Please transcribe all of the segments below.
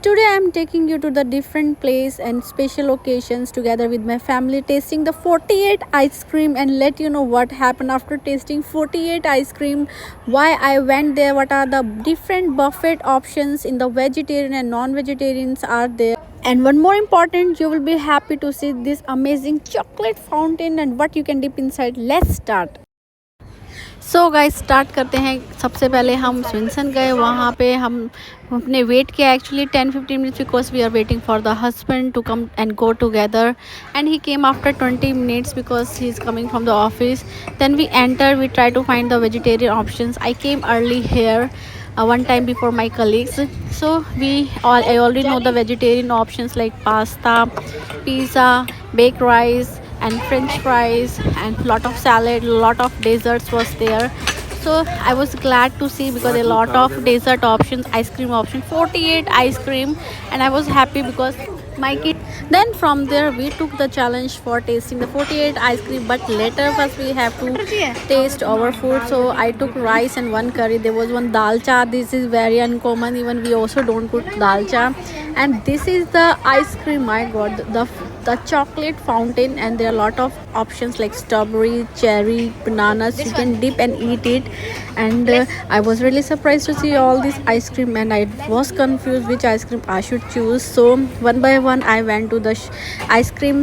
Today I am taking you to the different place and special occasions together with my family, tasting the 48 ice cream and let you know what happened after tasting 48 ice cream, why I went there, what are the different buffet options in the vegetarian and non-vegetarians are there. And one more important, you will be happy to see this amazing chocolate fountain and what you can dip inside. Let's start. So guys start करते हैं। सबसे पहले हम स्विंसन गए, वहाँ पे हम अपने वेट किया actually 10-15 minutes because we are waiting for the husband to come and go together and he came after 20 minutes because he is coming from the office. Then we enter, we try to find the vegetarian options. I came early here one time before my colleagues, so I already know the vegetarian options like pasta, pizza, baked rice and french fries and lot of salad, lot of desserts was there. So I was glad to see because a lot of dessert options, ice cream option, 48 ice cream, and I was happy because my kid. Then from there we took the challenge for tasting the 48 ice cream, but later first we have to taste our food. So I took rice and one curry. There was one dal cha. This is very uncommon, even we also don't cook dal cha. And this is the ice cream, my god, the chocolate fountain, and there are a lot of options like strawberry, cherry, bananas. You can dip and eat it. And I was really surprised to see all this ice cream, and I was confused which ice cream I should choose. So one by one I went to the ice cream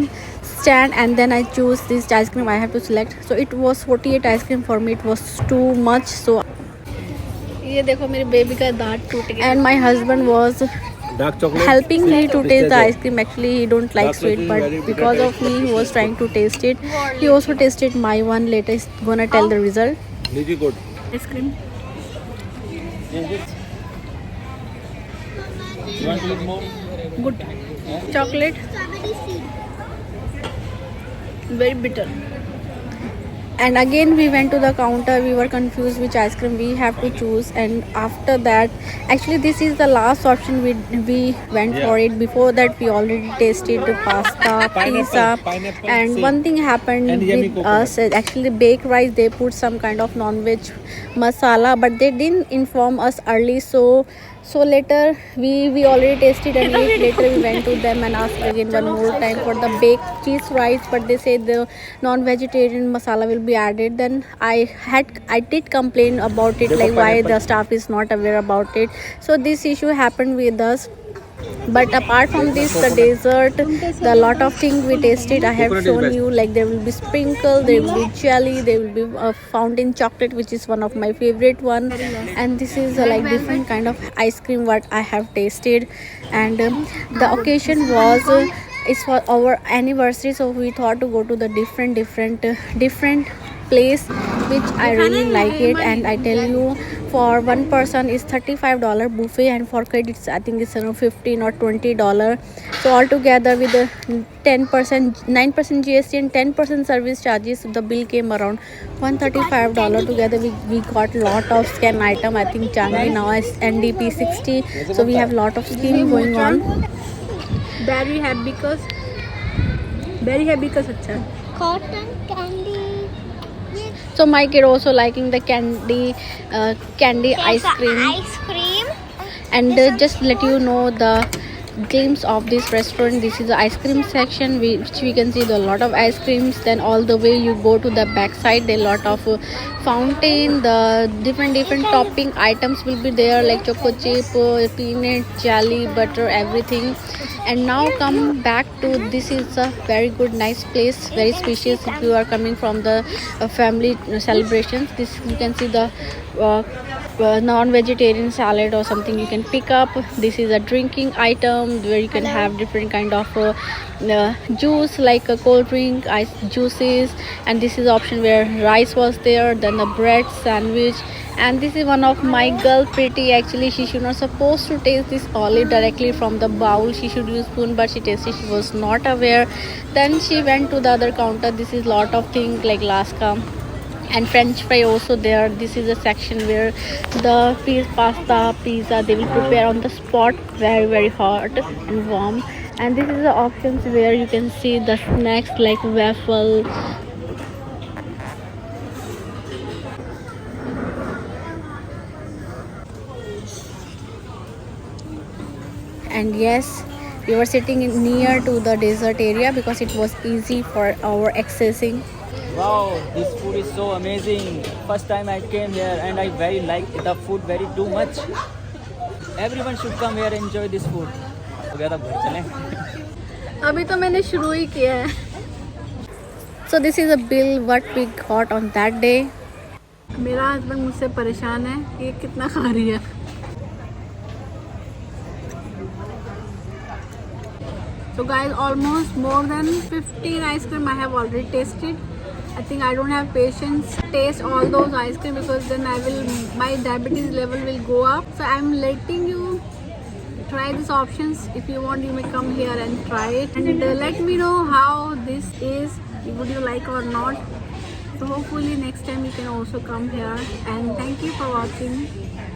stand and then I choose this ice cream I have to select. So it was 48 ice cream for me. It was too much. So ये देखो मेरे baby का दांत टूट गया, and my husband was helping me to taste the ice cream. Actually he don't like sweet, but because of me he was trying to taste it. He also tasted my one. Later he's gonna tell the result. Ice cream. You want to eat more? Good. Chocolate. Very bitter. And again we went to the counter. We were confused which ice cream we have to choose, and after that actually this is the last option we went for it. Before that we already tasted the pasta, pizza, and one thing happened with us. Actually baked rice, they put some kind of non-veg masala, but they didn't inform us early. So later we already tasted, and later we went to them and asked again one more time for the baked cheese rice, but they said the non-vegetarian masala will be added. Then I did complain about it, like why the staff is not aware about it. So this issue happened with us. But apart from this, the dessert, the lot of things we tasted I have shown you. Like there will be sprinkle, there will be jelly, there will be a fountain chocolate, which is one of my favorite one, and this is like different kind of ice cream what I have tasted. And the occasion was it's for our anniversary, so we thought to go to the different place which I really like it. And I tell you, for one person is $35 buffet, and for credits I think it's around $15 or $20. So altogether with the 10%, 9% GST and 10% service charges, the bill came around $135. Together we got lot of skin item. I think Changi now is NDP 60, so we have lot of scheme going on. Very happy because अच्छा Cotton candy. So my kid also liking the candy ice cream. And just let you know the glimpse of this restaurant. This is the ice cream section, which we can see the lot of ice creams. Then all the way you go to the back side, there lot of fountain. The different topping items will be there, like choco chip, peanut, jelly, butter, everything. And now come back to, this is a very good nice place, very spacious. If you are coming from the family celebrations, this you can see the non-vegetarian salad or something you can pick up. This is a drinking item where you can have different kind of juice, like a cold drink, ice juices. And this is the option where rice was there, then the bread sandwich. And this is one of my girl, Pretty. Actually she should not supposed to taste this olive directly from the bowl. She should use spoon, but she tasted, she was not aware. Then she went to the other counter. This is lot of things like laska and french fry also there. This is a section where the pasta, pizza, they will prepare on the spot, very hot and warm. And this is the options where you can see the snacks like waffle, and yes, we were sitting near to the dessert area because it was easy for our accessing. Wow, this food is so amazing. First time I came here and I very like the food very too much. Everyone should come here and enjoy this food. हो गया था घर चलें. अभी तो मैंने शुरू ही किया है. So this is a bill what we got on that day. मेरा हस्बैंड मुझसे परेशान है कि ये कितना खा रही है. So guys, almost more than 15 ice cream I have already tasted. I think I don't have patience to taste all those ice cream because then my diabetes level will go up. So I'm letting you try these options. If you want, you may come here and try it, and let me know how this is. Would you like or not? So hopefully next time you can also come here, and thank you for watching.